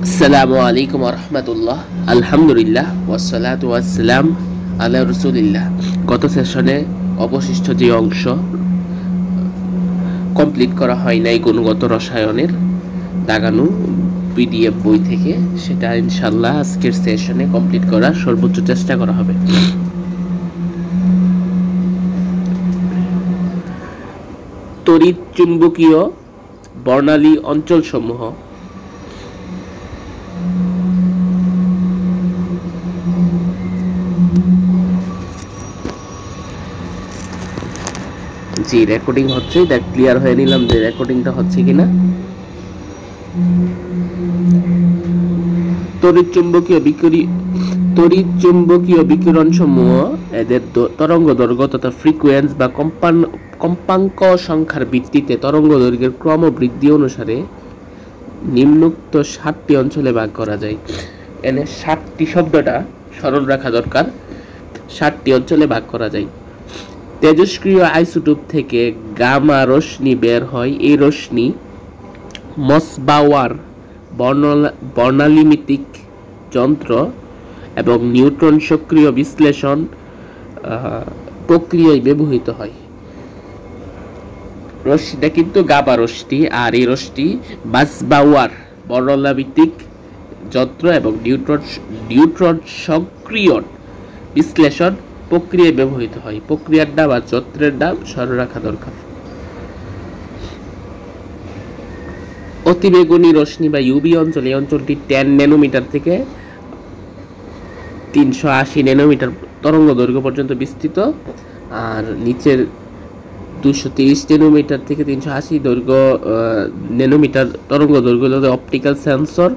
আসসালামু আলাইকুম ওয়া রাহমাতুল্লাহ। আলহামদুলিল্লাহ ওয়াসসালাতু ওয়াসসালাম আলা রাসূলিল্লাহ। গত সেশনে অবশিষ্ট যে অংশ কমপ্লিট করা হয় নাই গুণগত রসায়নের দাগানো পিডিএফ বই থেকে, সেটা ইনশাআল্লাহ আজকের সেশনে কমপ্লিট করার সর্বোচ্চ চেষ্টা করা হবে। তড়িৎ চুম্বকীয় বর্ণালী অঞ্চলসমূহ জি রেকর্ডিং হচ্ছে, দেখ ক্লিয়ার হয়ে নিলাম যে রেকর্ডিংটা হচ্ছে কিনা। তড়িৎ চুম্বকীয় বিকিরণ সমূহ এদের তরঙ্গ দৈর্ঘ্য তথা ফ্রিকোয়েন্স বা কম্পাঙ্ক সংখ্যার ভিত্তিতে তরঙ্গ দৈর্ঘ্যের ক্রম বৃদ্ধি অনুসারে নিম্নোক্ত 7টি অঞ্চলে ভাগ করা যায়। এনে 7টি শব্দটা স্মরণ রাখা দরকার। 7টি অঞ্চলে ভাগ করা যায়। তেজস্ক্রিয় আইসোটোপ থেকে গামা রশ্মি বের হয়। এই রশ্মি মসবাওয়ার বর্ণালিমিতিক যন্ত্র এবং নিউট্রন সক্রিয় বিশ্লেষণ প্রক্রিয়ায় ব্যবহৃত হয়। রশ্মিটা কিন্তু গামা রশ্মি, আর এই রশ্মি মসবাওয়ার বর্ণালিমিতিক যন্ত্র এবং নিউট্রন সক্রিয় বিশ্লেষণ প্রক্রিয়ায় ব্যবহৃত হয়। প্রক্রিয়ার নাম আর যন্ত্রের নাম স্মরণ রাখা দরকার। অতিবেগুনি রশ্মি বা ইউভি অঞ্চল, এই অঞ্চলটি 10 ন্যানোমিটার থেকে 380 ন্যানোমিটার তরঙ্গ দৈর্ঘ্য পর্যন্ত বিস্তৃত। আর নিচের 230 ন্যানোমিটার থেকে 380 ন্যানোমিটার তরঙ্গ দৈর্ঘ্য হল অপটিক্যাল সেন্সর।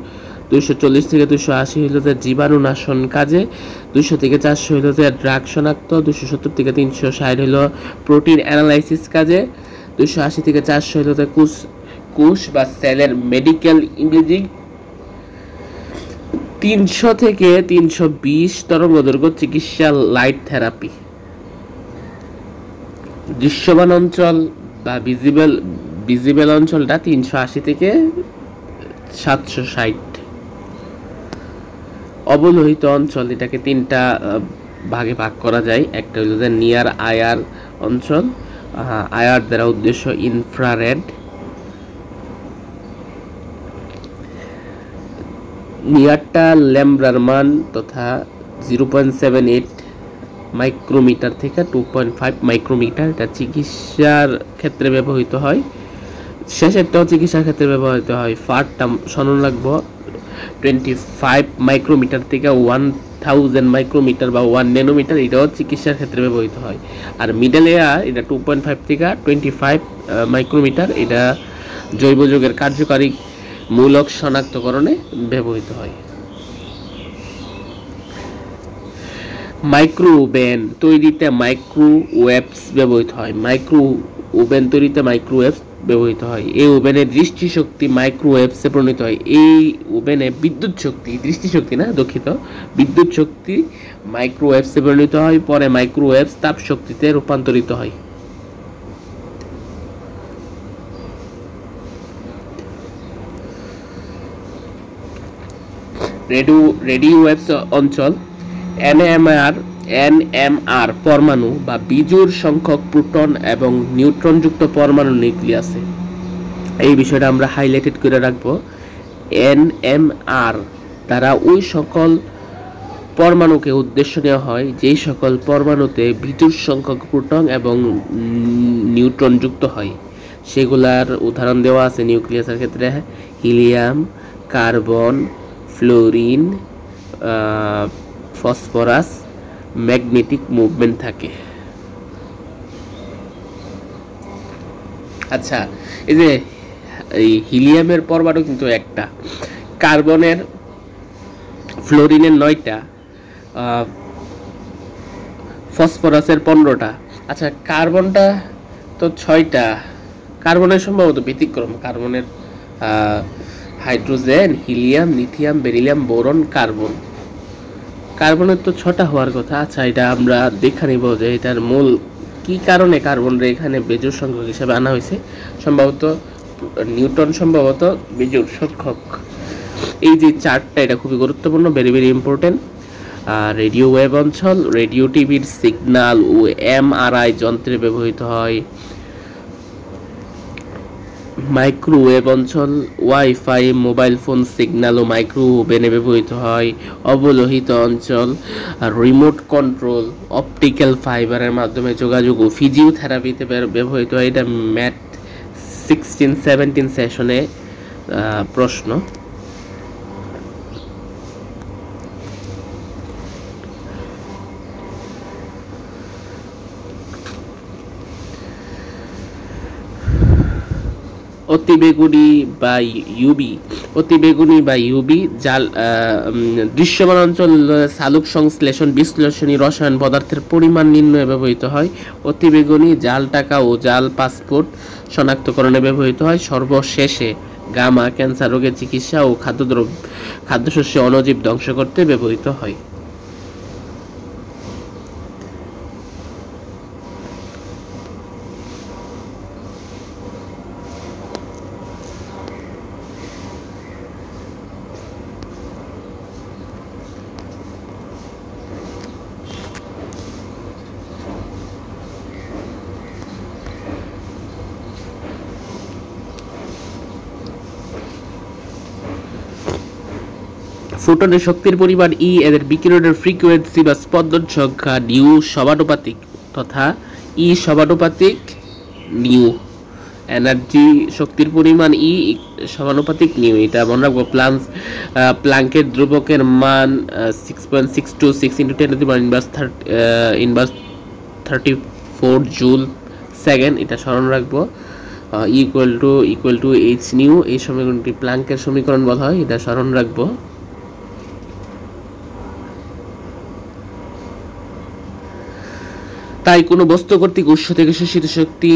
240 থেকে 280 হইল যে জীবাণুনাশন কাজে। 200 থেকে 400 হইল যে ড্রাগ শনাক্ত। 270 থেকে 360 হইল প্রোটিন অ্যানালাইসিস কাজে। 280 থেকে 400 হইল যে কোষ বা সেলের মেডিকেল ইমেজিং। 300 থেকে 320 তরঙ্গ দৈর্ঘ্য চিকিৎসা লাইট থেরাপি। দৃশ্যমান অঞ্চল বা ভিজিবল অঞ্চলটা 380 থেকে 760। অবলোহিত অঞ্চল, এটাকে 3টা ভাগে ভাগ করা যায়। একটা হলো যে নিয়ার আয়ার অঞ্চল। আয়ার দ্বারা উদ্দেশ্য ইনফ্রারেড। নিয়ারটা ল্যাম্বডার মান তথা 0.78 মাইক্রোমিটার থেকে 2.5 মাইক্রোমিটার। এটা চিকিৎসার ক্ষেত্রে ব্যবহৃত হয়। শেষেরটাও চিকিৎসার ক্ষেত্রে ব্যবহৃত হয়। ফারটা স্মরণ রাখবো 25 মাইক্রোমিটার থেকে 1000 মাইক্রোমিটার বা 1 ন্যানোমিটার, এটাও চিকিৎসার ক্ষেত্রে ব্যবহৃত হয়। আর মিডল এয়ার এটা 2.5 থেকে 25 মাইক্রোমিটার, এটা জৈব যৌগের কার্যকারী মূলক শনাক্তকরণে ব্যবহৃত হয়। মাইক্রোওভেন তৈরিতে মাইক্রোওয়েভস ব্যবহৃত হয়। মাইক্রোওভেন তৈরিতে মাইক্রোওয়েভস ব্যবহৃত হয়। এই ওভেনের দৃষ্টিশক্তি মাইক্রোওয়েভসে পরিণত হয়। এই ওভেনে বিদ্যুৎ শক্তি মাইক্রোওয়েভসে পরিণত হয়। পরে মাইক্রোওয়েভস তাপ শক্তিতে রূপান্তরিত হয়। রেডিও ওয়েভস অঞ্চল এনএমআর পরমাণু বা বিজোড় সংখ্যক প্রোটন এবং নিউট্রন যুক্ত পরমাণু নিউক্লিয়াসে। এই বিষয়টা আমরা হাইলাইটেড করে রাখবো। এনএমআর দ্বারা ওই সকল পরমাণুকে উদ্দেশ্য নেওয়া হয় যেই সকল পরমাণুতে বিজোড় সংখ্যক প্রোটন এবং নিউট্রন যুক্ত হয়। সেগুলার উদাহরণ দেওয়া আছে নিউক্লিয়াসের ক্ষেত্রে: helium, carbon, fluorine, phosphorus. Magnetic movement থাকে। আচ্ছা, এই যে এই হিলিয়ামের পরমাণু কিন্তু একটা, কার্বনের ফ্লোরিনের 9টা, ফসফরাসের 15টা। আচ্ছা, কার্বনটা তো 6টা। কার্বনের সম্ভবত ব্যতিক্রম। কার্বনের hydrogen, helium, lithium, beryllium, boron, carbon. কার্বনের তো 6টা হওয়ার কথা। আচ্ছা, এটা আমরা দেখে নিব যে এটার মূল কি কারণে কার্বনরে এখানে বেজোড় সংখ্যক হিসেবে আনা হয়েছে। সম্ভবত নিউটন সম্ভবত বিজোড় সংখ্যক। এই যে চার্টটা, এটা খুবই গুরুত্বপূর্ণ, very very important. Radio wave অঞ্চল, রেডিও টিভির সিগন্যাল ও এমআরআই যন্ত্রে ব্যবহৃত হয়। মাইক্রোওয়েভ অঞ্চল, ওয়াইফাই, মোবাইল ফোন সিগন্যাল ও মাইক্রোওয়েভে ব্যবহৃত হয়। অবলোহিত অঞ্চল, রিমোট কন্ট্রোল, অপটিক্যাল ফাইবারের মাধ্যমে যোগাযোগ ও ফিজিওথেরাপিতে ব্যবহৃত হয়। এটা ম্যাথ 16-17 সেশনে প্রশ্ন। অতিবেগুনি বা ইউবি জাল দৃশ্যমান অঞ্চল, সালোক সংশ্লেষণ, বিশ্লেষণী রসায়ন পদার্থের পরিমাণ নির্ণয়ে ব্যবহৃত হয়। অতিবেগুনি জাল টাকা ও জাল পাসপোর্ট শনাক্তকরণে ব্যবহৃত হয়। সর্বশেষে গামা ক্যান্সার রোগের চিকিৎসা ও খাদ্যশস্যে অণুজীব ধ্বংস করতে ব্যবহৃত হয়। ফোটনের শক্তির পরিমাণ ই, এদের বিকিরণের ফ্রিকোয়েন্সি বা স্পন্দন সংখ্যা নিউ সমানুপাতিক তথা ই সমানুপাতিক নিউ। এনার্জি শক্তির পরিমাণ ই সমানুপাতিক নিউ, এটা মনে রাখবো। প্লাঙ্কের ধ্রুবকের মান 6.626 × 10⁻34 জুল সেকেন্ড, এটা স্মরণ রাখবো। ইকুয়াল টু এইচ নিউ, এই সমীকরণটি প্লাঙ্কের সমীকরণ বলা হয়, এটা স্মরণ রাখবো। তাই কোনো বস্তু কর্তৃক উৎস থেকে শোষিত শক্তি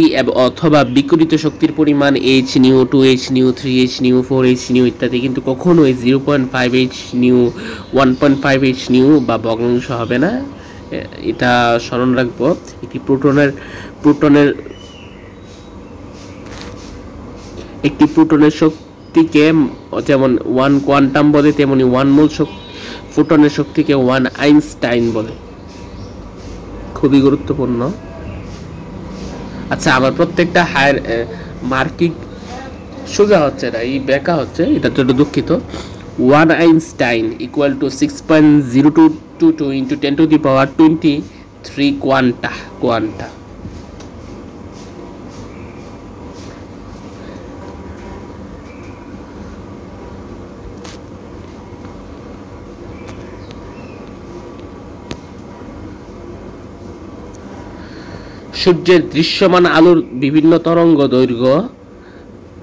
অথবা বিকিরিত শক্তির পরিমাণ H new, 2H new, 3H new, 4H new ইত্যাদি কিন্তু কখনোই 0.5H নিউ, 1.5H নিউ বা ভগ্নাংশ হবে না, এটা স্মরণ রাখবো। একটি প্রোটনের শক্তিকে যেমন 1 কোয়ান্টাম বলে, তেমনি 1 মোল ফোটনের শক্তিকে 1 আইনস্টাইন বলে। খুবই গুরুত্বপূর্ণ। আচ্ছা, আমার প্রত্যেকটা হায়ার মার্কিং সোজা হচ্ছে না, এই ব্যাখ্যা হচ্ছে, এটার জন্য দুঃখিত। 1 আইনস্টাইন ইকুয়াল টু 6.0222 × 10⁻23 কোয়ান্টা। সূর্যের দৃশ্যমান আলোর বিভিন্ন তরঙ্গ দৈর্ঘ্য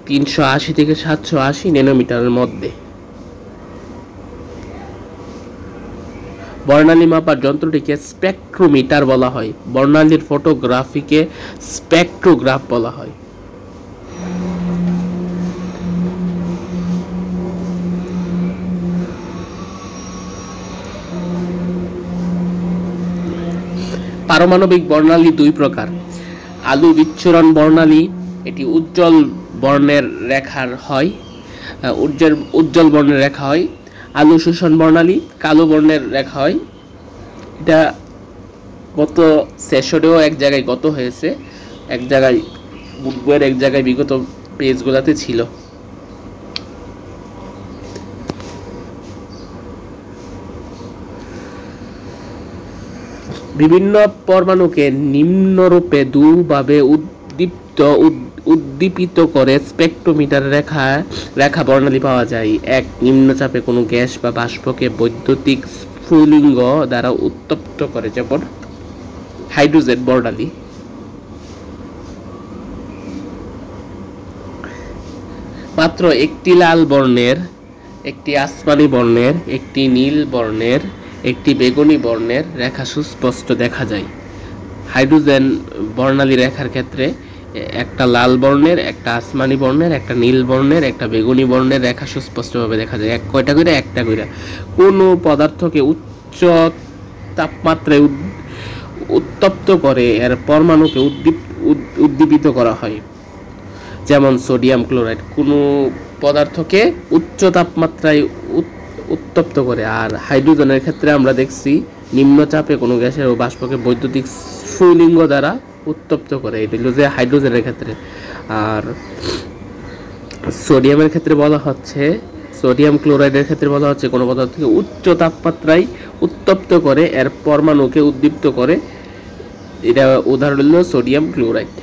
380 থেকে 780 ন্যানোমিটারের মধ্যে। বর্ণালী মাপার যন্ত্রটিকে স্পেকট্রোমিটার বলা হয়। বর্ণালীর ফটোগ্রাফিকে স্পেকট্রোগ্রাফ বলা হয়। পারমাণবিক বর্ণালী দুই প্রকার। আলো বিচ্ছুরণ বর্ণালী, এটি উজ্জ্বল বর্ণের রেখা হয়। আলো শোষণ বর্ণালী কালো বর্ণের রেখা হয়। এটা গত সেশনেও এক জায়গায় হয়েছে, এক জায়গায় বুকবইয়ের এক জায়গায় বিগত পেজগুলোতে ছিল। বিভিন্ন পরমাণুকে নিম্নরূপে দুভাবে উদ্দীপিত করে স্পেকট্রোমিটার রেখা বর্ণালী পাওয়া যায়। এক, নিম্নচাপে কোনো গ্যাস বা বাষ্পকে বৈদ্যুতিক স্ফুলিঙ্গ দ্বারা উত্তপ্ত করে, যেমন হাইড্রোজেন বর্ণালী। মাত্র একটি লাল বর্ণের, একটি আসমানি বর্ণের, একটি নীল বর্ণের, একটি বেগুনি বর্ণের রেখা সুস্পষ্ট দেখা যায়। হাইড্রোজেন বর্ণালী রেখার ক্ষেত্রে একটা লাল বর্ণের, একটা আসমানি বর্ণের, একটা নীল বর্ণের, একটা বেগুনি বর্ণের রেখা সুস্পষ্টভাবে দেখা যায়। একটা করে কোনো পদার্থকে উচ্চ তাপমাত্রায় উত্তপ্ত করে এর পরমাণুকে উদ্দীপিত করা হয়। যেমন সোডিয়াম ক্লোরাইড কোনো পদার্থকে উচ্চ তাপমাত্রায় উত্তপ্ত করে। আর হাইড্রোজেনের ক্ষেত্রে আমরা দেখছি নিম্নচাপে কোনো গ্যাসের ও বাষ্পকে বৈদ্যুতিক স্ফুলিঙ্গ দ্বারা উত্তপ্ত করে, এটা হলো যে হাইড্রোজেনের ক্ষেত্রে। আর সোডিয়ামের ক্ষেত্রে বলা হচ্ছে, সোডিয়াম ক্লোরাইডের ক্ষেত্রে বলা হচ্ছে কোনো পদার্থকে উচ্চ তাপমাত্রায় উত্তপ্ত করে এর পরমাণুকে উদ্দীপ্ত করে, এটা উদাহরণ হলো সোডিয়াম ক্লোরাইড।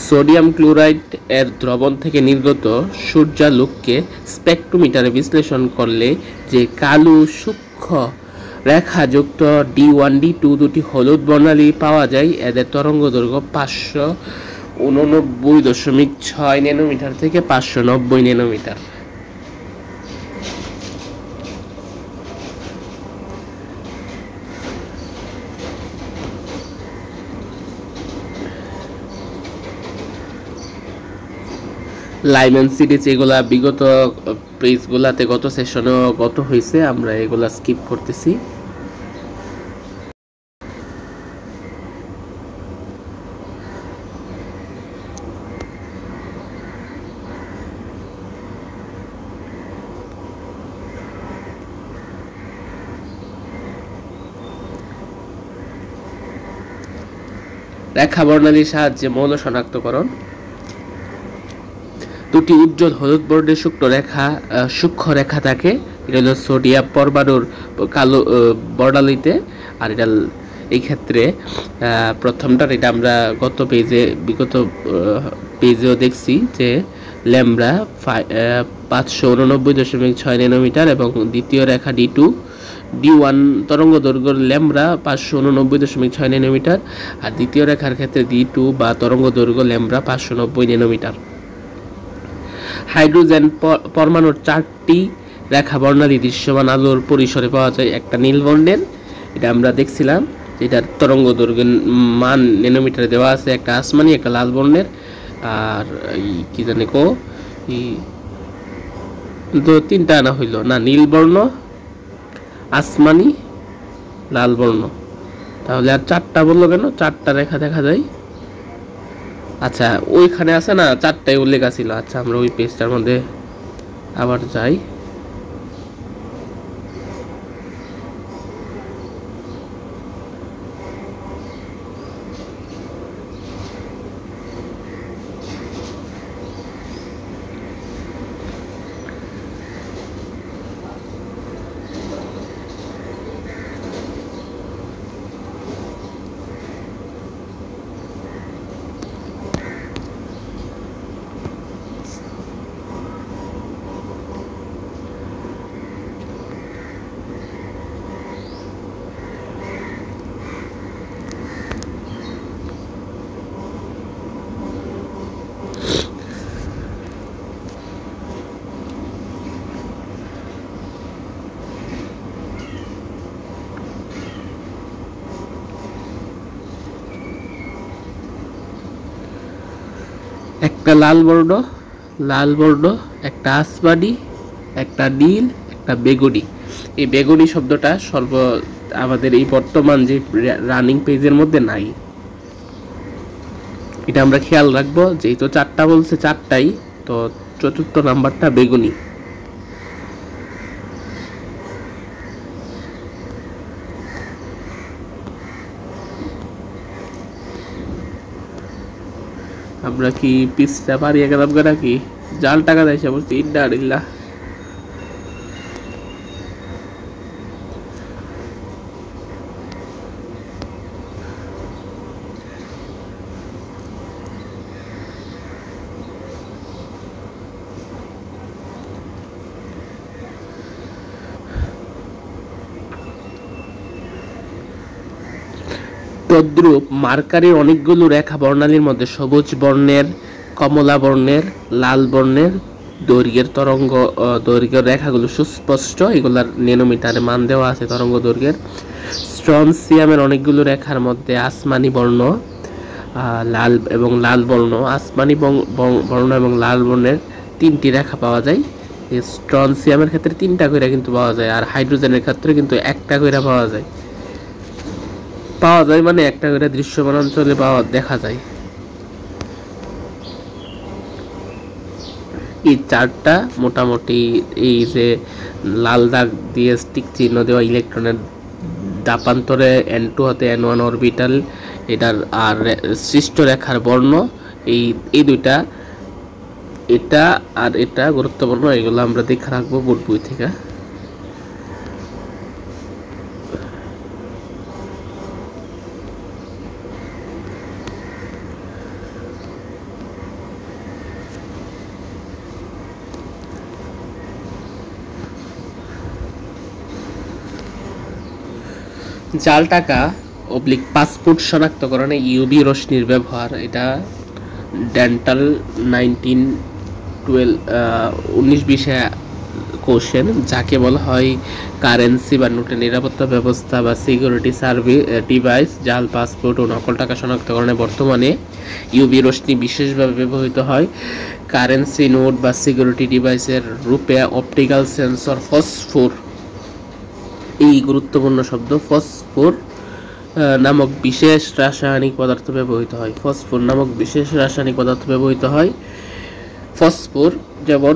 সোডিয়াম ক্লোরাইড এর দ্রবণ থেকে নির্গত সূর্যালোককে স্পেকট্রোমিটারে বিশ্লেষণ করলে যে কালো সূক্ষ্ম রেখাযুক্ত D1 D2 দুটি হলুদ বর্ণালী পাওয়া যায়। এদের তরঙ্গদৈর্ঘ্য 589.6 ন্যানোমিটার থেকে 590 ন্যানোমিটার। লাইম্যান সিরিজ এগুলা বিগত পেজগুলাতে গত সেশনেও গত হয়েছে, আমরা এগুলা স্কিপ করতেছি। রেখা বর্ণালীর সাহায্যে মৌল শনাক্তকরণ। দুটি উজ্জ্বল হলুদ বর্ণের সূক্ষ্ম রেখা থাকে, এটা হলো সোডিয়াম পরমাণুর কালো বর্ণালীতে। আর এটা এই ক্ষেত্রে প্রথমটার, এটা আমরা বিগত পেজেও দেখছি যে ল্যামডা 589.6 ন্যানোমিটার, এবং দ্বিতীয় রেখা D1 তরঙ্গ দৈর্ঘ্য ল্যামডা 589.6 ন্যানোমিটার, আর দ্বিতীয় রেখার ক্ষেত্রে D2 বা তরঙ্গ দৈর্ঘ্য ল্যামডা 590 ন্যানোমিটার। হাইড্রোজেন পরমাণুর 4টি রেখা বর্ণালী দৃশ্যমান আলোর পরিসরে পাওয়া যায়। একটা নীল বর্ণের, এটা আমরা দেখছিলাম, এটার তরঙ্গ দৈর্ঘ্যের মান ন্যানোমিটারে দেওয়া আছে। একটা আসমানি, একটা লাল বর্ণের, আর কি জানে তিনটা আনা হইল না, নীল বর্ণ, আসমানি, লাল বর্ণ। তাহলে আর 4টা বললো কেন? 4টা রেখা দেখা যায়। আচ্ছা, ওইখানে আছে না 4টাই উল্লেখ ছিল। আচ্ছা, আমরা ওই পেজটার মধ্যে আবার যাই। একটা লাল বর্ণ, একটা আসমানি, একটা নীল, একটা বেগুনি। এই বেগুনি শব্দটা আমাদের এই বর্তমান যে রানিং পেজের মধ্যে নাই, এটা আমরা খেয়াল রাখবো। যেহেতু 4টা বলছে, 4টাই, তো 4র্থ নাম্বারটা বেগুনি। আমরা কি পিসটা পারিয়ে গেলাম নাকি? জাল টাকা দেয় সে বলছি ইন্ডা। তদ্রূপ মার্কারির অনেকগুলো রেখা বর্ণালীর মধ্যে সবুজ বর্ণের, কমলা বর্ণের, লাল বর্ণের দৈর্ঘ্যের রেখাগুলো সুস্পষ্ট, এগুলার ন্যানোমিটারে মান দেওয়া আছে তরঙ্গ দৈর্ঘ্যের। স্ট্রনসিয়ামের অনেকগুলো রেখার মধ্যে আসমানি বর্ণ, লাল বর্ণ, আসমানি বর্ণ এবং লাল বর্ণের 3টি রেখা পাওয়া যায়। স্ট্রনসিয়ামের ক্ষেত্রে 3টা করে কিন্তু পাওয়া যায়, আর হাইড্রোজেনের ক্ষেত্রে কিন্তু 1টা করে পাওয়া যায় মানে একটা করে দৃশ্যমান অঞ্চলে দেখা যায়। এই চার্টটা মোটামুটি এই যে লাল দাগ দিয়ে স্টিক চিহ্ন দেওয়া ইলেকট্রনের দাপান্তরে N2 হতে N1 অরবিটাল এটার আর সৃষ্ট রেখার বর্ণ এই এই দুইটা, এটা আর এটা গুরুত্বপূর্ণ, এগুলো আমরা দেখে রাখবো বোর্ড বই থেকে। জাল টাকা অবলিক পাসপোর্ট শনাক্তকরণে ইউভি রশ্মির ব্যবহার, এটা ডেন্টাল 1920 কোশ্চেন, যাকে বলা হয় কারেন্সি বা নোটের নিরাপত্তা ব্যবস্থা বা সিকিউরিটি সার্ভিস ডিভাইস। জাল পাসপোর্ট ও নকল টাকা শনাক্তকরণে বর্তমানে ইউভি রশ্মি বিশেষভাবে ব্যবহৃত হয়। কারেন্সি নোট বা সিকিউরিটি ডিভাইসের রূপে অপটিক্যাল সেন্সর ফসফোর, এই গুরুত্বপূর্ণ শব্দ, ফসফোর নামক বিশেষ রাসায়নিক পদার্থ ব্যবহৃত হয়। ফসফোর নামক বিশেষ রাসায়নিক পদার্থ ব্যবহৃত হয়। ফসফোর যেমন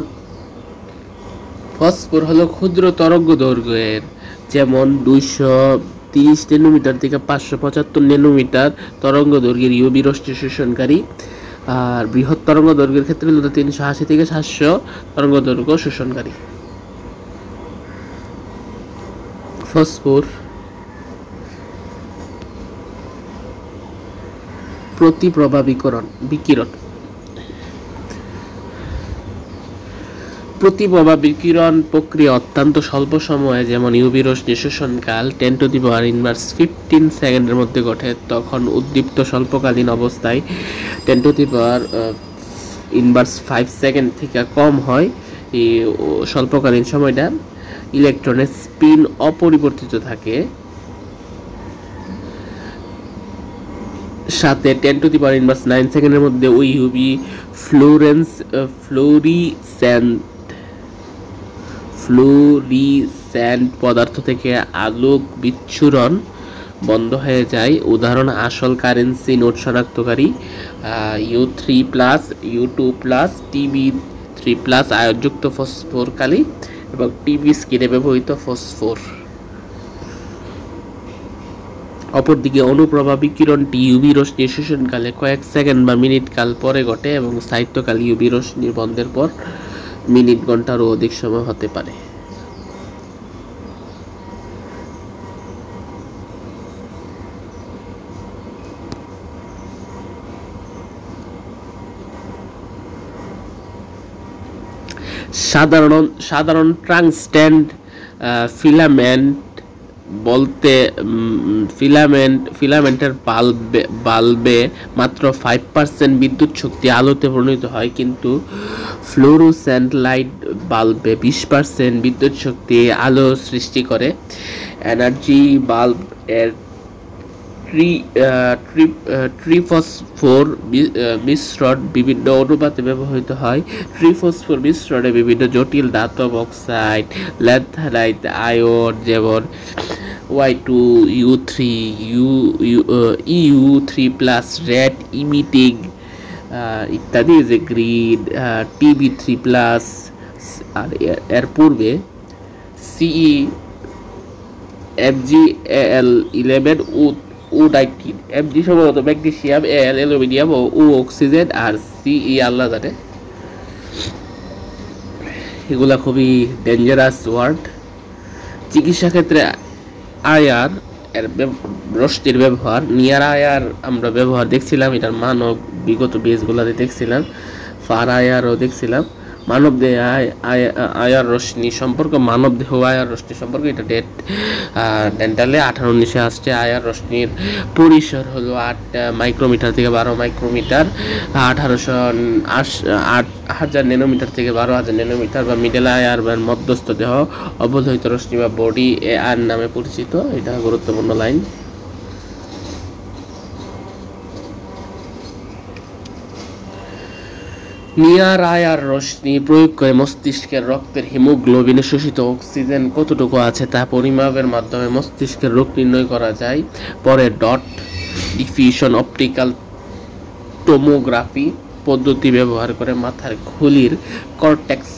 ফসফোর হলো ক্ষুদ্র তরঙ্গ দৈর্ঘ্যের, যেমন 230 ন্যানোমিটার থেকে 575 ন্যানোমিটার তরঙ্গ দৈর্ঘ্যের ইউভি রশ্মি শোষণকারী। আর বৃহৎ তরঙ্গ দৈর্ঘ্যের ক্ষেত্রে 380 থেকে 700 তরঙ্গ দৈর্ঘ্য শোষণকারী। ফসফোর প্রতিপ্রভা বিকিরণ প্রতিপ্রভা বিকিরণ প্রক্রিয়া অত্যন্ত স্বল্প সময়ে, যেমন ইউভি রশ্মি শোষণকাল 10 টু দি পাওয়ার ইনভার্স 15 সেকেন্ডের মধ্যে ঘটে। তখন উদ্দীপ্ত স্বল্পকালীন অবস্থায় 10 to the power inverse 5 second থেকে কম হয়। এই স্বল্পকালীন সময়টা ইলেকট্রনের স্পিন অপরিবর্তিত থাকে। সাথে 10 টু দি পাওয়ার ইনভার্স 9 সেকেন্ডের মধ্যে ওই ইউভি ফ্লোরিসেন্ট পদার্থ থেকে আলোক বিচ্ছুরণ বন্ধ হয়ে যায়। উদাহরণ আসল কারেন্সি নোট শনাক্তকারী U3+, U2+, TB3+, আয়নযুক্ত ফসফোর কালি এবং টিভি স্ক্রিনে ব্যবহৃত ফসফোর। অপরদিকে অনুপ্রভা বিকিরণটি ইউভি রশ্মি শোষণকালে কয়েক সেকেন্ড বা মিনিট কাল পরে ঘটে এবং স্থায়িত্বকাল ইউভি রশ্মির বন্ধের পর মিনিট, ঘন্টারও অধিক সময় হতে পারে। সাধারণ ট্রাংস্টেন ফিলামেন্ট বলতে ফিলামেন্টের বাল্বে মাত্র 5% বিদ্যুৎ শক্তি আলোতে পরিণত হয়, কিন্তু ফ্লোরোসেন্ট লাইট বাল্বে 20% বিদ্যুৎ শক্তি আলো সৃষ্টি করে। এনার্জি বাল্ব এর ট্রিফসফোর মিশ্রণ বিভিন্ন অনুপাতে ব্যবহৃত হয়। ট্রিফসফোর মিশ্রণে বিভিন্ন জটিল ধাতব, অক্সাইড, ল্যান্থানাইট আয়ন যেমন Y2U3, EU3+, রেড ইমিটিং ইত্যাদি, যে গ্রিন, TB3+। আর এর পূর্বে CE, MgAl11, O19, Mg সম্ভবত ম্যাগনেসিয়াম, Al অ্যালুমিনিয়াম ও O অক্সিজেন, আর CE আল্লাহ জানে। এগুলা খুবই ডেঞ্জারাস ওয়ার্ড। চিকিৎসা ক্ষেত্রে আয়ার এর রশ্মির ব্যবহার, নিয়ার আয়ার আমরা ব্যবহার দেখছিলাম, এটার মানব বিগত বেসগুলাতে দেখছিলাম, ফার আয়ারও দেখছিলাম। মানব দেহ আয়ার রশ্মি সম্পর্ক, মানব দেহ আয়ার রশ্মি সম্পর্কে এটা ডেন্টালে 18-19 আসছে। আয়ার রশ্মির পরিসর হলো 8 মাইক্রোমিটার থেকে 12 মাইক্রোমিটার, 18,000 ন্যানোমিটার থেকে 12,000 ন্যানোমিটার, বা মিডল আয়ার বা মধ্যস্থ দেহ অবলোহিত রশ্মি বা বডি এআর নামে পরিচিত। এটা গুরুত্বপূর্ণ লাইন। নিয়ার আয়ার রশ্মি প্রয়োগ করে মস্তিষ্কের রক্তের হিমোগ্লোবিনে শোষিত অক্সিজেন কতটুকু আছে তা পরিমাপের মাধ্যমে মস্তিষ্কের রোগ নির্ণয় করা যায়। পরে ডট ডিফিউশন অপটিক্যাল টোমোগ্রাফি পদ্ধতি ব্যবহার করে মাথার খুলির কর্টেক্স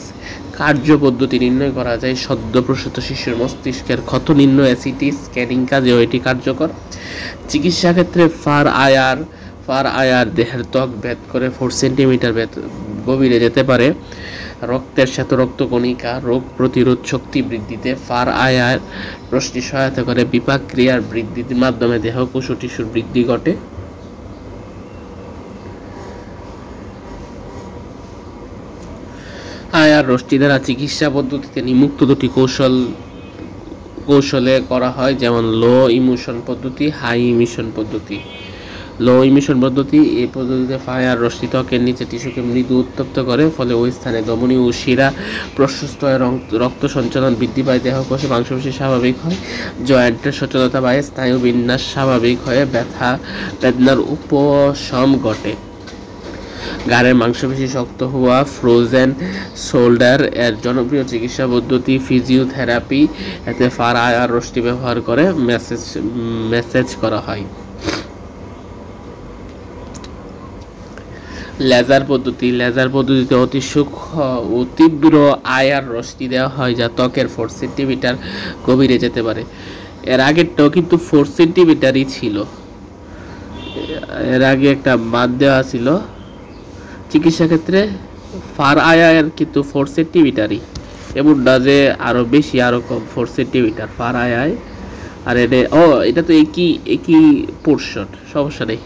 কার্য পদ্ধতি নির্ণয় করা যায়। সদ্য প্রসূত শিশুর মস্তিষ্কের ক্ষত নির্ণয় সিটি স্ক্যানিং কাজেও এটি কার্যকর। চিকিৎসা ক্ষেত্রে ফার আয়ার দেহের ত্বক ভেদ করে 4 সেন্টিমিটার গভীরে যেতে পারে। রক্তের শ্বেত রক্তকণিকা রোগ প্রতিরোধ শক্তি বৃদ্ধিতে ফার আয়ার রশ্মি সহায়তা করে। বিপাক ক্রিয়ার বৃদ্ধির মাধ্যমে দেহকোষ ও টিস্যুর বৃদ্ধি ঘটে। আয়ার রশ্মি দ্বারা চিকিৎসা পদ্ধতিতে নিম্নোক্ত দুটি কৌশলে করা হয়, যেমন লো ইমিশন পদ্ধতি, হাই ইমিশন পদ্ধতি। লো ইমিশন পদ্ধতি, এই পদ্ধতিতে ফায়ার রশ্মি ত্বকের নিচে টিস্যুকে মৃদু উত্তপ্ত করে, ফলে ওই স্থানে ধমনী ও শিরা প্রশস্ত হয়, রক্ত সঞ্চালন বৃদ্ধি পায়, দেহকোষে মাংসপেশি স্বাভাবিক হয়, জয়েন্টের সচলতা বাড়ে, স্নায়ু বিন্যাস স্বাভাবিক হয়ে বেদনার উপশম ঘটে। ঘাড়ের মাংসপেশি শক্ত হওয়া, ফ্রোজেন শোল্ডার এর জনপ্রিয় চিকিৎসা পদ্ধতি ফিজিওথেরাপি। এতে ফার আয়ার রশ্মি ব্যবহার করে ম্যাসেজ করা হয়। লেজার পদ্ধতিতে অতি সূক্ষ্ম ও তীব্র আয়ার রশ্মি দেওয়া হয়, যা ত্বকের 4 সেন্টিমিটার গভীরে যেতে পারে। এর আগেরটাও কিন্তু 4 সেন্টিমিটারই ছিল, এর আগে একটা বাদ দেওয়া ছিল। চিকিৎসা ক্ষেত্রে ফার আয়ার কিন্তু 4 সেন্টিমিটারই, এমন না যে আরো বেশি আরো কম, 4 সেন্টিমিটার ফার আয়ার। আর এটা তো একই পোর্শন, সমস্যা নেই।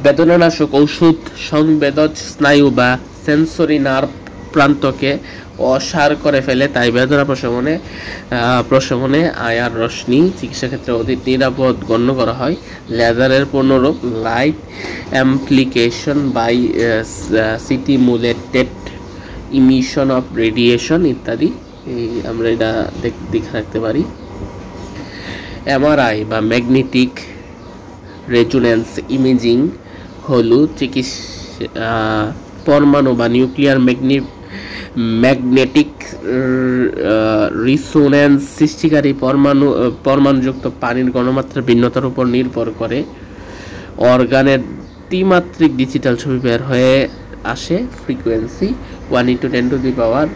বেদনানাশক ঔষধ সংবেদক স্নায়ু বা সেন্সরি নার্ভ প্রান্তকে অসাড় করে ফেলে, তাই বেদনা প্রশমনে আয়ার রশ্মি চিকিৎসা ক্ষেত্রে অধিক নিরাপদ গণ্য করা হয়। লেজারের পূর্ণরূপ light amplification by stimulated emission of radiation ইত্যাদি, আমরা এটা দেখে রাখতে পারি। এমআরআই বা ম্যাগনেটিক রেজোন্যান্স ইমেজিং হলো পরমাণু বা নিউক্লিয়ার ম্যাগনেটিক রিসোন্যান্স সৃষ্টিকারী পরমাণুযুক্ত পানির ঘনমাত্রার ভিন্নতার উপর নির্ভর করে অর্গানের ত্রিমাত্রিক ডিজিটাল ছবি বের হয়ে আসে। Frequency 1 × 10⁴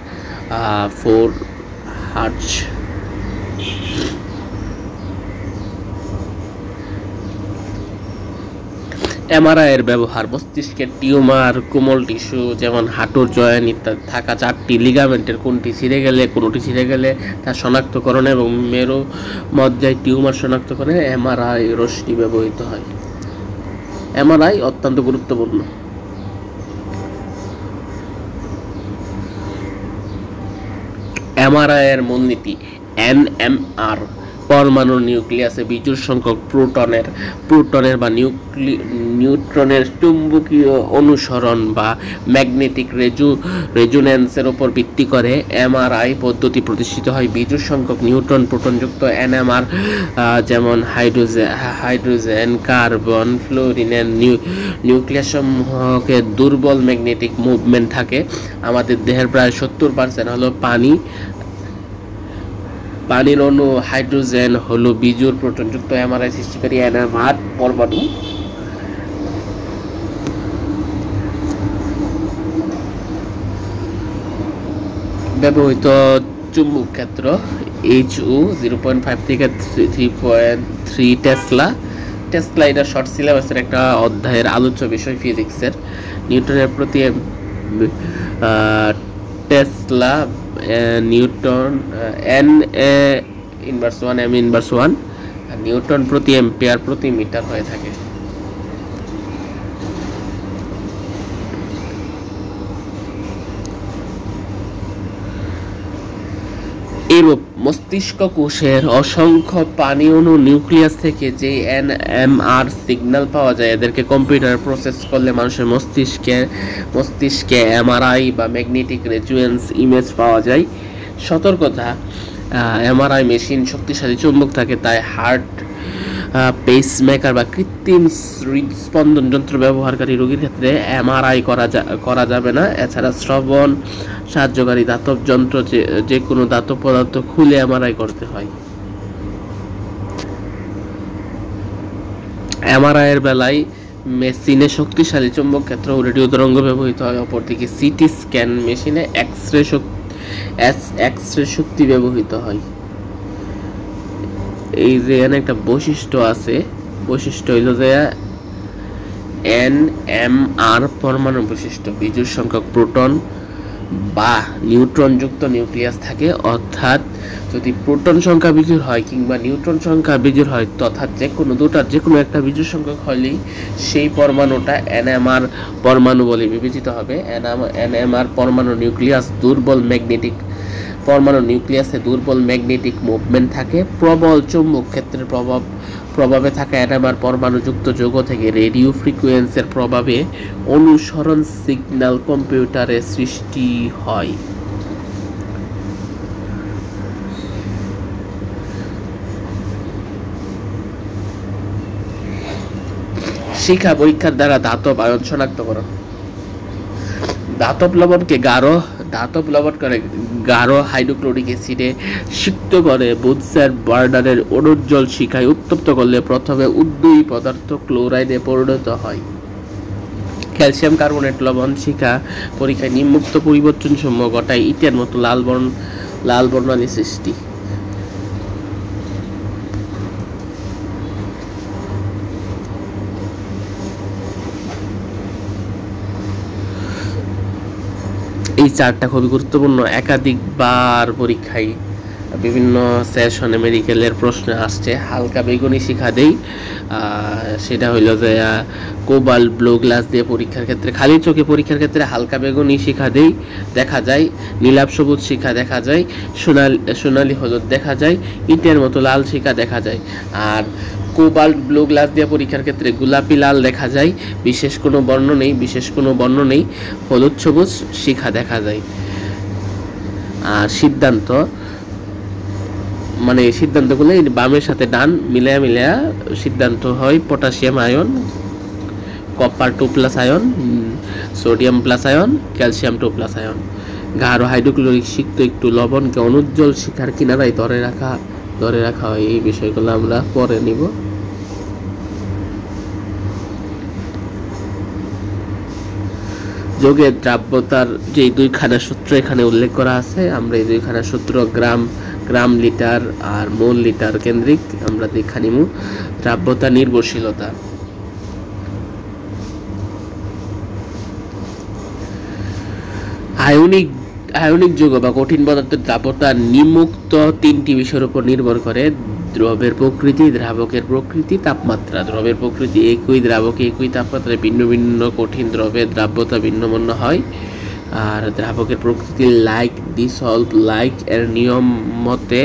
hertz. এমআরআই এর ব্যবহার মস্তিষ্কের টিউমার, কোমল টিস্যু যেমন হাঁটুর জয়েন্ট ইত্যাদি থাকা 4টি লিগামেন্টের কোনটি ছিঁড়ে গেলে তা শনাক্তকরণে এবং মেরু মজ্জায় টিউমার শনাক্তকরণে এমআরআই রশ্মি ব্যবহৃত হয়। এমআরআই অত্যন্ত গুরুত্বপূর্ণ। এমআরআই এর মূলনীতি এনএমআর পরমাণুর নিউক্লিয়াসে বিজোড় সংখ্যক প্রোটনের বা নিউট্রনের চুম্বকীয় অনুসরণ বা ম্যাগনেটিক রেজোন্যান্সের উপর ভিত্তি করে এমআরআই পদ্ধতি প্রতিষ্ঠিত হয়। বিজোড় সংখ্যক নিউট্রন প্রোটনযুক্ত এনএমআর, যেমন হাইড্রোজেন, কার্বন, ফ্লোরিনের নিউক্লিয়াসসমূহকে দুর্বল ম্যাগনেটিক মুভমেন্ট থাকে। আমাদের দেহের প্রায় 70% হলো পানির অণু। হাইড্রোজেন হলো বিজোড় প্রোটনযুক্ত এমআরআই সৃষ্টিকারী এনএমআর পরমাণু। ব্যবহৃত চুম্বক ক্ষেত্র HU 0.5 থেকে 3.3 টেসলা। এটা শর্ট সিলেবাসের একটা অধ্যায়ের আলোচ্য বিষয় ফিজিক্সের। নিউটনের প্রতি টেসলা নিউটন n(1) m(1) আর নিউটন প্রতি এম্পিয়ার প্রতি মিটার হয়ে থাকে। এরূপ মস্তিষ্ক কোষের অসংখ্য পানি অণু নিউক্লিয়াস থেকে যে এনএমআর সিগন্যাল পাওয়া যায়, এদেরকে কম্পিউটারে প্রসেস করলে মানুষের মস্তিষ্কে এমআরআই বা ম্যাগনেটিক রেজোন্যান্স ইমেজ পাওয়া যায়। সতর্কতা: এমআরআই মেশিন শক্তিশালী চুম্বক থাকে, তাই হার্ট পেসমেকার বা কৃত্রিম হৃদস্পন্দন যন্ত্র ব্যবহারকারী রোগীর ক্ষেত্রে এমআরআই করা যাবে না। এছাড়া শ্রবণ সাহায্যকারী দাতব যন্ত্র, যে কোনো দাতব পদার্থ খুলে এমআরআই করতে হয়। এমআরআই এর বেলায় মেশিনে শক্তিশালী চৌম্বক ক্ষেত্র ও রেডিও তরঙ্গ ব্যবহৃত হয়, অপরদিকে সিটি স্ক্যান মেশিনে এক্স রে শক্তি ব্যবহৃত হয়। এই যে এখানে একটা বৈশিষ্ট্য আছে, বৈশিষ্ট্য হইল যে NMR পরমাণু বৈশিষ্ট্য, বিজোড় সংখ্যক প্রোটন বা নিউট্রন যুক্ত নিউক্লিয়াস থাকে, অর্থাৎ যদি প্রোটন সংখ্যা বিজোড় হয় কিংবা নিউট্রন সংখ্যা বিজোড় হয় তথা যে কোনো একটা বিজোড় সংখ্যক হলেই সেই পরমাণুটা NMR পরমাণু বলে বিবেচিত হবে। NMR পরমাণু নিউক্লিয়াস দুর্বল ম্যাগনেটিক পরমাণু নিউক্লিয়াসে দুর্বল ম্যাগনেটিক মুভমেন্ট থাকে। প্রবল চৌম্বক ক্ষেত্রের প্রভাবে থাকা NMR পরমাণুযুক্ত যৌগ থেকে রেডিও ফ্রিকোয়েন্সির প্রভাবে অনুসরণ সিগন্যাল কম্পিউটারে সৃষ্টি হয়। শিখা পরীক্ষার দ্বারা ধাতব আয়ন শনাক্তকরণ। ধাতব লবণকে গাঢ় হাইড্রোক্লোরিক অ্যাসিডে সিক্ত করে বুনসেন বার্নারের অনুজ্জ্বল শিখায় উত্তপ্ত করলে প্রথমে উদ্দয়ী পদার্থ ক্লোরাইডে পরিণত হয়। ক্যালসিয়াম কার্বনেট লবণ শিখা পরীক্ষায় নিম্নোক্ত পরিবর্তন সমূহ ঘটায় ইটের মতো লাল বর্ণালী সৃষ্টি। এই চারটা খুবই গুরুত্বপূর্ণ, একাধিকবার পরীক্ষায় বিভিন্ন সেশনে মেডিকেলের প্রশ্ন আসছে। হালকা বেগুনি শিখা দেই, সেটা হইল যে কোবাল্ট ব্লু গ্লাস দিয়ে পরীক্ষার ক্ষেত্রে, খালি চোখে পরীক্ষার ক্ষেত্রে হালকা বেগুনি শিখা দেই দেখা যায়, নীলাভ সবুজ শিখা দেখা যায়, সোনালি হলুদ দেখা যায়, ইটের মতো লাল শিখা দেখা যায়। আর কোবাল্ট ব্লু গ্লাস দিয়ে পরীক্ষার ক্ষেত্রে গোলাপি লাল দেখা যায়, বিশেষ কোনো বর্ণ নেই, হলুদ সবুজ শিখা দেখা যায়। আর সিদ্ধান্তগুলো বামের সাথে ডান মিলায়া সিদ্ধান্ত হয় potassium ion, copper 2+ ion, sodium plus ion, calcium 2+ ion. গাঢ় হাইড্রোক্লোরিক সিক্ত একটু লবণকে অনুজ্জ্বল শিখার কিনারায় ধরে রাখা হয়। এই বিষয়গুলো আমরা পরে নিব। যোগের দ্রাব্যতার যে দুইখানা সূত্র এখানে উল্লেখ করা আছে, আমরা এই দুইখানা সূত্র গ্রাম লিটার আর মোল লিটার কেন্দ্রিক আমরা দেখা নিব। দ্রাব্যতা নির্ভরশীলতা। আয়নিক যৌগ বা কঠিন পদার্থের দ্রাব্যতা নিম্নোক্ত তিনটি বিষয়ের উপর নির্ভর করে: দ্রবের প্রকৃতি, দ্রাবকের প্রকৃতি, তাপমাত্রা। দ্রবের প্রকৃতি একই দ্রাবকে একই তাপমাত্রায় ভিন্ন ভিন্ন কঠিন দ্রবের দ্রাব্যতা ভিন্ন হয়। আর দ্রাবকের প্রকৃতি লাইক এর নিয়ম মতে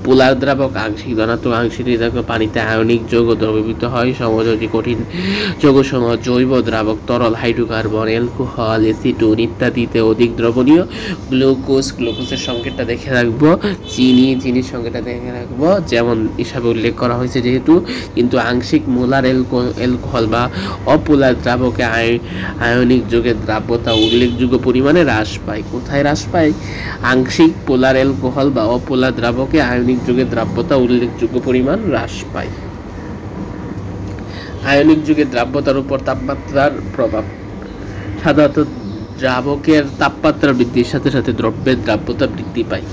পোলার দ্রাবক আংশিক ধনাত্মক আংশিক ঋণাত্মক পানিতে আয়নিক যৌগ দ্রবীভূত হয়। সমযোজী কঠিন যৌগসমূহ জৈব দ্রাবক তরল হাইড্রোকার্বন, অ্যালকোহল, অ্যাসিটোন ইত্যাদিতে অধিক দ্রবণীয়। গ্লুকোজের সংকেতটা দেখে রাখবো, চিনির সংকেতটা দেখে রাখবো, যেমন হিসাবে উল্লেখ করা হয়েছে যেহেতু। কিন্তু আংশিক মোলার অ্যালকোহল বা অপোলার দ্রাবকে আয়নিক যৌগের দ্রাব্যতা উল্লেখযোগ্য পরিমাণে হ্রাস পায়। কোথায় হ্রাস পায়? আংশিক পোলার অ্যালকোহল বা অপোলার দ্রাবকে আয়নিক যৌগের দ্রাব্যতা উল্লেখযোগ্য পরিমাণ হ্রাস পায়। আয়নিক যৌগের দ্রাব্যতার উপর তাপমাত্রার প্রভাব। সাধারণত দ্রাবকের তাপমাত্রা বৃদ্ধির সাথে সাথে দ্রব্যের দ্রাব্যতা বৃদ্ধি পায়।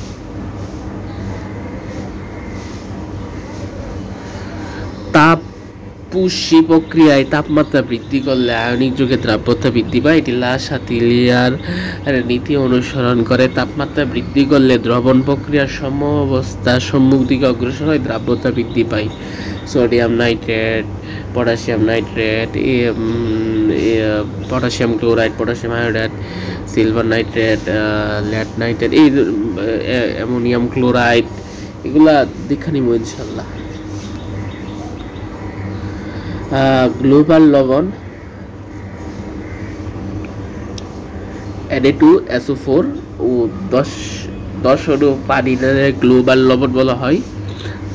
তাপপুষ্টি প্রক্রিয়ায় তাপমাত্রা বৃদ্ধি করলে আয়নিক যৌগের দ্রাব্যতা বৃদ্ধি পায়। এটি লা-শাতিলিয়ার নীতি অনুসরণ করে। তাপমাত্রা বৃদ্ধি করলে দ্রবণ প্রক্রিয়ার অবস্থার সম্মুখ দিকে অগ্রসর হয়, দ্রাব্যতা বৃদ্ধি পায়। Sodium nitrate, potassium nitrate, potassium chloride, potassium iodide, silver nitrate, lead nitrate, এই অ্যামোনিয়াম ক্লোরাইড, এগুলা দেখা নিব ইনশাল্লাহ। গ্লোবাল লবণ Na2SO4 ও 10 অণু পানি গ্লোবাল লবণ বলা হয়।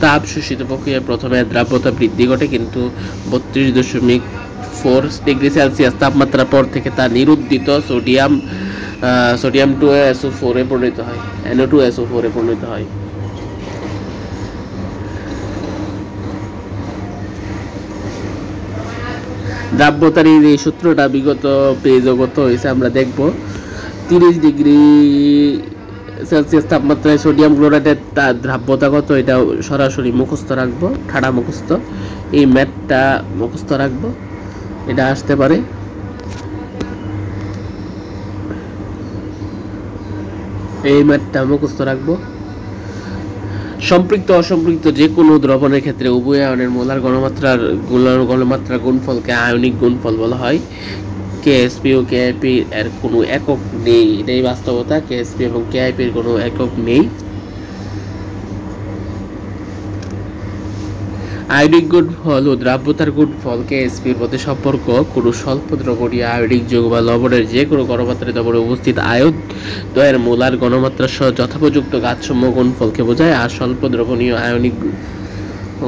তাপ শোষিত প্রক্রিয়ায় প্রথমে দ্রাব্যতা বৃদ্ধি ঘটে, কিন্তু 32.4 ডিগ্রি সেলসিয়াস তাপমাত্রার পর থেকে তা নিরুদ্দিত সোডিয়াম 2SO4 এ পরিণত হয়, Na2SO4 এ পরিণত হয়। দ্রাব্যতার এই সূত্রটা বিগত পেজও কত হয়েছে আমরা দেখব। 30 ডিগ্রি সেলসিয়াস তাপমাত্রায় সোডিয়াম ক্লোরাইডের দ্রাব্যতা কত, এটা সরাসরি মুখস্থ রাখবো, ঠাড়া মুখস্থ। এই ম্যাথটা মুখস্থ রাখবো, এটা আসতে পারে। এই ম্যাথটা মুখস্থ রাখবো। সম্পৃক্ত অসম্পৃক্ত যে কোনো দ্রবণের ক্ষেত্রে উভয় আয়নের মোলার গণমাত্রার গুণফলকে আয়নিক গুণফল বলা হয়। কেএসপি ও কেআইপি এর কোনো একক নেই, এটাই বাস্তবতা। কেএসপি এবং কেআইপির কোনো একক নেই। আয়নিক গুণফল ও দ্রাব্যতার গুণফল কেএসপির মধ্যে সম্পর্ক কোনো স্বল্প দ্রবণীয় আয়নিক যৌগ বা লবণের যে কোনো গণমাত্রায় দ্রবণে উপস্থিত আয়ন দ্বয়ের মোলার গণমাত্রা সহ যথোপযুক্ত গাঢ়সমূহ গুণফলকে বোঝায়। আর স্বল্প দ্রবণীয় আয়নিক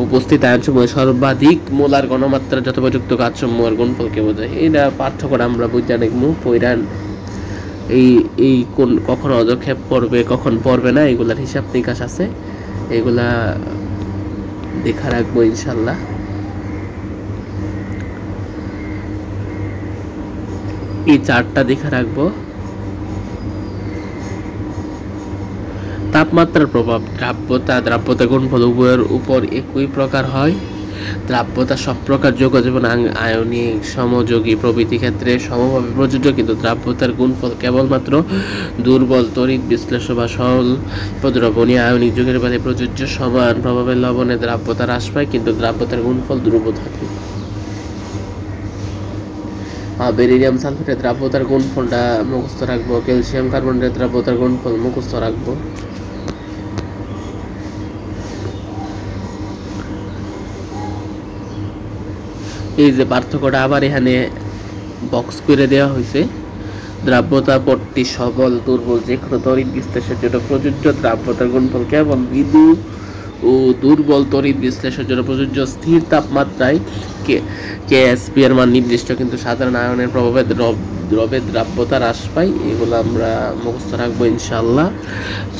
উপস্থিত আয়নসমূহের সর্বাধিক মোলার গণমাত্রা যথোপযুক্ত গাঢ়সমূহের গুণফলকে বোঝায়। এটা পার্থক্যটা আমরা বৈজ্ঞানিক পৈরান এই কোন কখন অদক্ষেপ পড়বে কখন পড়বে না, এগুলার হিসাব নিকাশ আছে, এগুলা দেখা রাখবো ইনশাল্লাহ। এই চার্টটা দেখা রাখবো। তাপমাত্রার প্রভাব দ্রাব্যতা গুণফল উভয়ের উপর একই প্রকার হয়। দ্রাব্যতা সব প্রকার যৌগ যেমন আয়নিক সমযোগী প্রভৃতি ক্ষেত্রে সমভাবে প্রযোজ্য, কিন্তু দ্রাব্যতার গুণফল কেবলমাত্র দুর্বল তড়িৎ বিশ্লেষ্য বা স্বল্প দ্রবণীয় আয়নিক যৌগের বেলায় প্রযোজ্য। সমান প্রভাবে লবণের দ্রাব্যতা হ্রাস পায়, কিন্তু দ্রাব্যতার গুণফল ধ্রুব থাকে। বেরিলিয়াম সালফেটের দ্রাব্যতার গুণফলটা মুখস্থ রাখবো। ক্যালসিয়াম কার্বনেটের দ্রাব্যতার গুণফল মুখস্থ রাখবো। এই যে পার্থক্যটা আবার এখানে বক্স করে দেওয়া হয়েছে। দ্রাব্যতা পট্টি সবল দুর্বল যে কোনো তড়িৎ বিশ্লেষণের জন্য প্রযোজ্য। দ্রাব্যতার গুণফল কেবল মৃদু ও দুর্বল তড়িৎ বিশ্লেষণের জন্য প্রযোজ্য। স্থির তাপমাত্রায় কেএসপি এর মান নির্দিষ্ট, কিন্তু সাধারণ আয়নের প্রভাবে দ্রবের দ্রাব্যতা হ্রাস পায়। এগুলো আমরা মুখস্থ রাখবো ইনশাল্লাহ।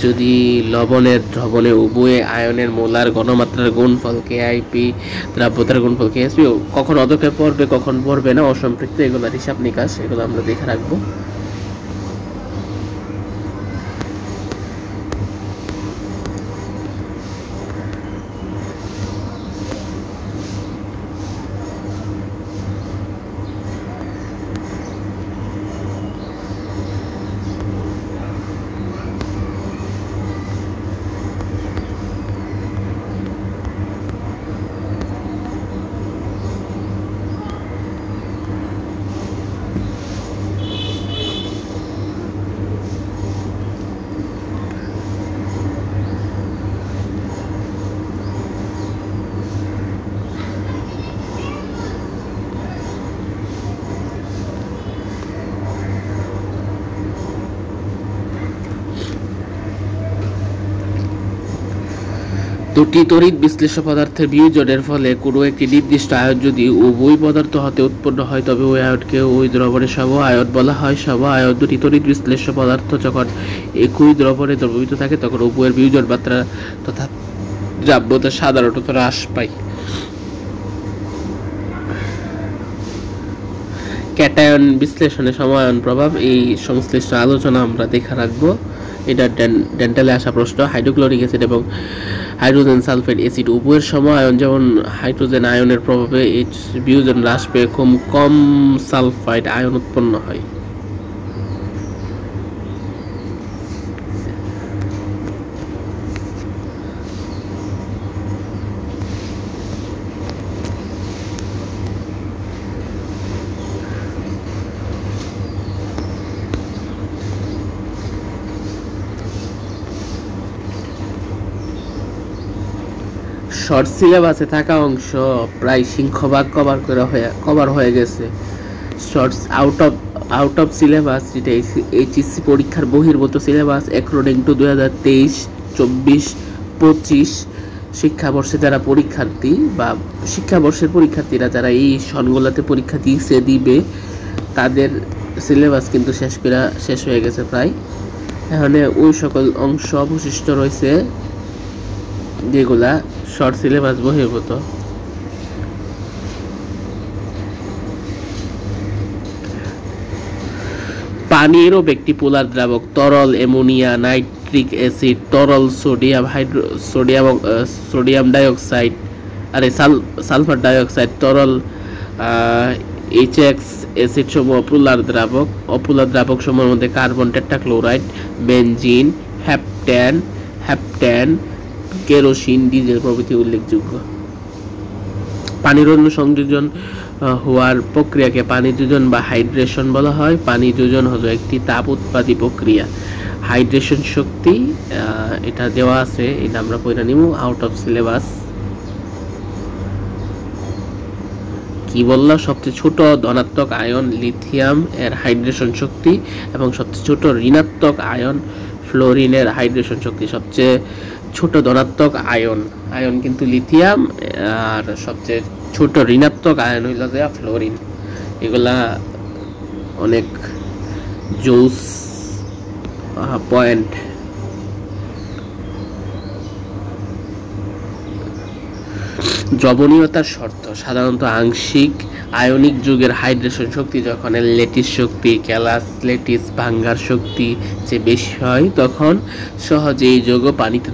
যদি লবণের দ্রবণে উভয় আয়নের মোলার গণমাত্রার গুণফল কেআইপি, দ্রাব্যতার গুণফল কেএসপি কখন অদক্ষেপ পড়বে কখন পড়বে না, অসম্পৃক্ত, এগুলোর হিসাব নিকাশ এগুলো আমরা দেখে রাখবো। দুটি তড়িৎ বিশ্লেষ্য পদার্থের বিয়োজনের ফলে কোনো একটি নির্দিষ্ট আয়ন যদি উভয় পদার্থ হতে উৎপন্ন হয়, তবে ওই আয়নকে ওই দ্রবণের সম আয়ন বলা হয়। সম আয়ন দুটি তড়িৎ বিশ্লেষ্য পদার্থ যখন একই দ্রবণে দ্রবীভূত থাকে, তখন উভয়ের বিয়োজন মাত্রা তথা দ্রাব্যতা সাধারণত হ্রাস পায়। ক্যাটায়ন বিশ্লেষণে সমায়ন প্রভাব, এই সংশ্লিষ্ট আলোচনা আমরা দেখা রাখবো। এটা ডেন্টালে আসা প্রশ্ন। হাইড্রোক্লোরিক অ্যাসিড এবং হাইড্রোজেন সালফেট অ্যাসিড উভয়ের সমায়ন, যেমন হাইড্রোজেন আয়নের প্রভাবে এইচ বিয়োজন হ্রাস পেয়ে খুব কম সালফাইড আয়ন উৎপন্ন হয়। শর্ট সিলেবাসে থাকা অংশ প্রায় সিংহভাগ কভার হয়ে গেছে। শর্টস আউট অফ সিলেবাস, যেটা এইচএসসি পরীক্ষার বহির্ভূত সিলেবাস অ্যাকর্ডিং টু 2023-24-25 শিক্ষাবর্ষে যারা পরীক্ষার্থী বা শিক্ষাবর্ষের পরীক্ষার্থীরা যারা এই সনগুলোতে পরীক্ষা দিবে, তাদের সিলেবাস কিন্তু শেষ হয়ে গেছে প্রায়। এখানে ওই সকল অংশ অবশিষ্ট রয়েছে যেগুলা শর্ট সিলেবাস বহির্ভূত। পানিরও একটি পোলার দ্রাবক তরল অ্যামোনিয়া, নাইট্রিক অ্যাসিড, তরল sodium sodium dioxide, sulphur dioxide, তরল এইচএক্স অ্যাসিড সমূহ পোলার দ্রাবক। অপোলার দ্রাবক সমূহের মধ্যে carbon tetrachloride, benzene, heptane, kerosene, diesel প্রভৃতি উল্লেখযোগ্য। পানির অণু সংযোজন হওয়ার প্রক্রিয়াকে পানি যোজন বা হাইড্রেশন বলা হয়। পানি যোজন হলো একটি তাপ উৎপাদী প্রক্রিয়া। হাইড্রেশন শক্তি এটা দেওয়া আছে, এটা আমরা পড়ে নিব আউট অফ সিলেবাস। কি বললাম, সবচেয়ে ছোট ধনাত্মক আয়ন লিথিয়াম এর হাইড্রেশন শক্তি এবং সবচেয়ে ছোট ঋণাত্মক আয়ন ফ্লোরিনের হাইড্রেশন শক্তি। সবচেয়ে ছোট ধনাত্মক আয়ন কিন্তু লিথিয়াম, আর সবচেয়ে ছোট ঋণাত্মক আয়ন হইল যে ফ্লোরিন। এগুলা অনেক জোস পয়েন্ট। দ্রবণীয়তার শর্ত সাধারণত আংশিক আয়নিক যৌগের হাইড্রেশন শক্তি যখন ল্যাটিস শক্তি, ক্যালাস ল্যাটিস ভাঙ্গার শক্তি যে বেশি হয় তখন সহজে এই যৌগ পানিতে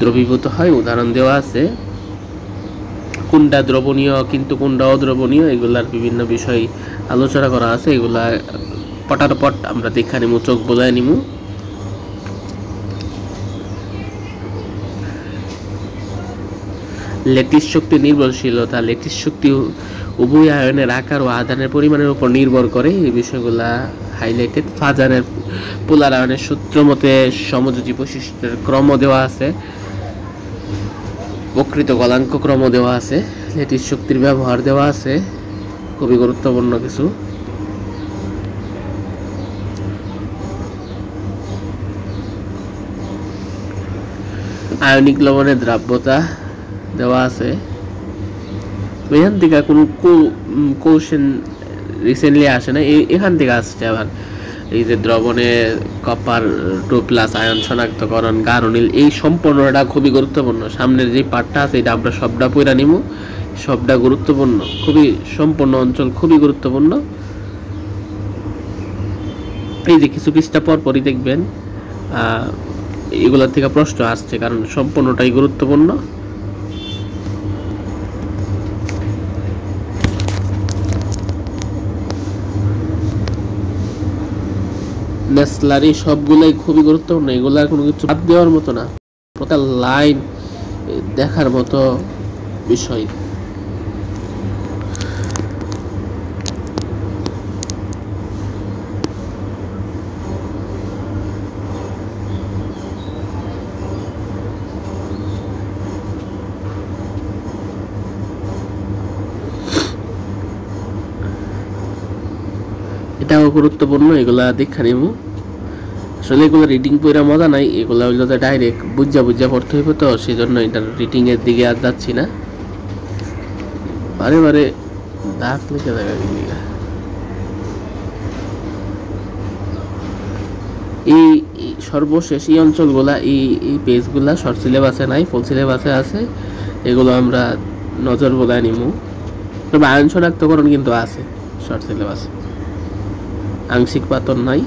দ্রবীভূত হয়। উদাহরণ দেওয়া আছে, কোনটা দ্রবণীয় কিন্তু কোনটা অদ্রবণীয়, এগুলার বিভিন্ন বিষয় আলোচনা করা আছে। এগুলা পটারপট আমরা দেখা নিমু, চোখ বোঝায় নিমু। ল্যাটিস শক্তি নির্ভরশীলতা, ল্যাটিস শক্তি উভয় আয়নের আকার ও আধানের পরিমাণের উপর নির্ভর করে। এই বিষয়গুলা হাইলাইটেড। ফাজানের পোলার আয়নের সূত্র মতে সমযোজী বৈশিষ্ট্যের ক্রম দেওয়া আছে, প্রকৃত গলাঙ্ক ক্রম দেওয়া আছে, ল্যাটিস শক্তির ব্যবহার দেওয়া আছে, খুবই গুরুত্বপূর্ণ কিছু। আয়নিক লবণের দ্রাব্যতা দেওয়া আছে। এখান থেকে কোনো কোশ্চেন রিসেন্টলি আসে না, এখান থেকে আসছে আবার। এই যে দ্রবণে কপার 2+ আয়ন শনাক্তকরণ, গারোনিল, এই সম্পূর্ণটা খুবই গুরুত্বপূর্ণ। সামনের যে পার্টটা আছে এটা আমরা সবটা পড়া নিব, সবটা গুরুত্বপূর্ণ, খুবই সম্পূর্ণ অঞ্চল, খুবই গুরুত্বপূর্ণ। এই যে কিছু পৃষ্ঠা পরপরই দেখবেন এগুলোর থেকে প্রশ্ন আসছে, কারণ সম্পূর্ণটাই গুরুত্বপূর্ণ। নেসলারি সবগুলাই খুবই গুরুত্বপূর্ণ, এগুলার কোনো কিছু বাদ দেওয়ার মতো না, প্রত্যেকটা লাইন দেখার মতো বিষয়। এটাও গুরুত্বপূর্ণ, এগুলা দেখা নিব। আসলে এগুলো রিডিং পড়া মজা নাই, এগুলো হইলো যে ডাইরেক্ট বুঝা পড়তে হইব, তো সেই জন্য এটার রিডিং এর দিকে আর যাচ্ছি না। বারে দাগ লিখে দেখা গেল। এই সর্বশেষ এই অঞ্চলগুলা, এই পেজগুলা শর্ট সিলেবাসে নাই, ফুল সিলেবাসে আছে। এগুলো আমরা নজর বোলায় নিব। তবে আয়ন শনাক্তকরণ কিন্তু আছে শর্ট সিলেবাসে, আংশিক পাতন নাই।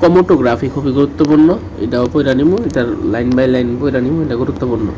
কমোটোগ্রাফি খুবই গুরুত্বপূর্ণ, এটাও পড়া নিব, এটার লাইন বাই লাইন পড়া নিব, এটা গুরুত্বপূর্ণ।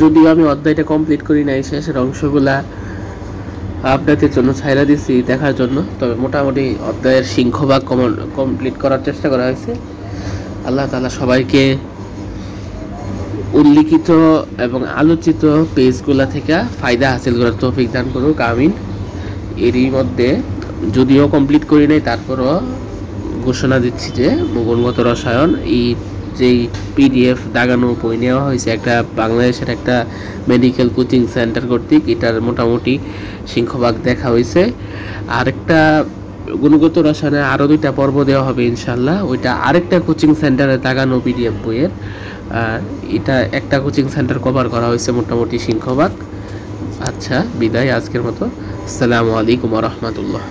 যদিও আমি অধ্যায়টা কমপ্লিট করি নাই, শেষের অংশগুলা আপনাদের জন্য ছাইরা দিছি দেখার জন্য, তবে মোটামুটি অধ্যায়ের সিংহভাগ কমপ্লিট করার চেষ্টা করা হয়েছে। আল্লাহ তাআলা সবাইকে উল্লিখিত এবং আলোচিত পেজগুলা থেকে ফায়দা হাসিল করার তৌফিক দান করুক, আমিন। এরই মধ্যে যদিও কমপ্লিট করি নাই, তারপরও ঘোষণা দিচ্ছি যে গুণগত রসায়ন এই যেই পিডিএফ দাগানো বই নেওয়া হয়েছে একটা বাংলাদেশের একটা মেডিকেল কোচিং সেন্টার কর্তৃক, এটার মোটামুটি সিংহভাগ দেখা হয়েছে। আরেকটা গুণগত রসায়নে আরও 2টা পর্ব দেওয়া হবে ইনশাল্লাহ, ওইটা আরেকটা কোচিং সেন্টারে দাগানো পিডিএফ বইয়ের। আর এটা একটা কোচিং সেন্টার কভার করা হয়েছে মোটামুটি সিংহভাগ। আচ্ছা, বিদায় আজকের মতো। আসসালামু আলাইকুম ওয়া রাহমাতুল্লাহ।